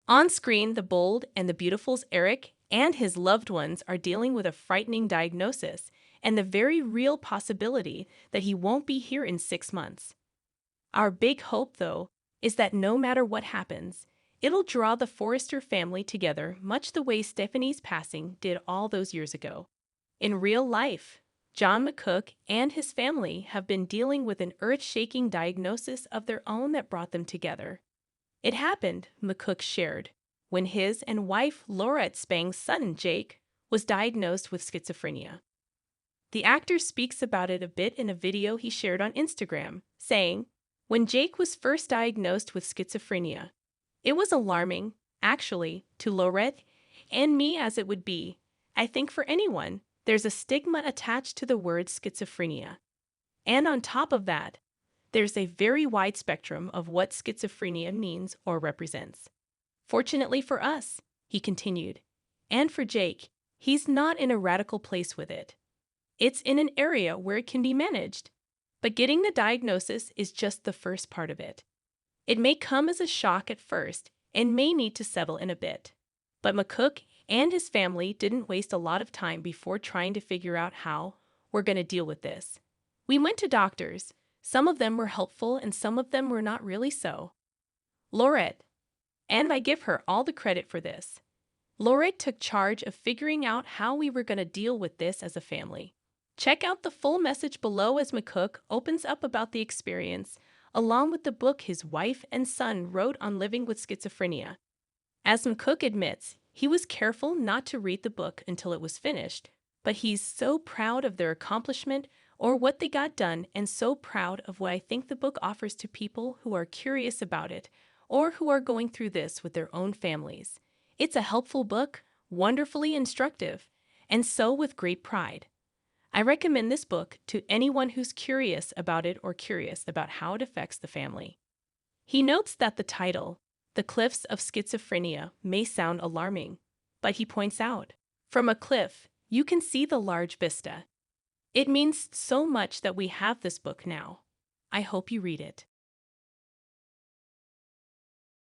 On screen, the bold and the beautiful's Eric and his loved ones are dealing with a frightening diagnosis and the very real possibility that he won't be here in 6 months. Our big hope, though, is that no matter what happens, it'll draw the Forrester family together much the way Stephanie's passing did all those years ago. In real life, John McCook and his family have been dealing with an earth-shaking diagnosis of their own that brought them together. It happened, McCook shared, when his and wife Laurette Spang's son, Jake, was diagnosed with schizophrenia. The actor speaks about it a bit in a video he shared on Instagram, saying, "When Jake was first diagnosed with schizophrenia, it was alarming, actually, to Laurette and me as it would be. I think for anyone, there's a stigma attached to the word schizophrenia. And on top of that, there's a very wide spectrum of what schizophrenia means or represents. Fortunately for us," he continued, "and for Jake, he's not in a radical place with it. It's in an area where it can be managed. But getting the diagnosis is just the first part of it. It may come as a shock at first and may need to settle in a bit. But McCook and his family didn't waste a lot of time before trying to figure out how we're going to deal with this. We went to doctors. Some of them were helpful and some of them were not really so. Laurette, and I give her all the credit for this. Laurette took charge of figuring out how we were going to deal with this as a family." Check out the full message below as McCook opens up about the experience, along with the book his wife and son wrote on living with schizophrenia. As McCook admits, he was careful not to read the book until it was finished, but he's so proud of their accomplishment or what they got done and so proud of what I think the book offers to people who are curious about it or who are going through this with their own families. It's a helpful book, wonderfully instructive, and so with great pride. I recommend this book to anyone who's curious about it or curious about how it affects the family. He notes that the title, The Cliffs of Schizophrenia, may sound alarming, but he points out, from a cliff, you can see the large vista. It means so much that we have this book now. I hope you read it.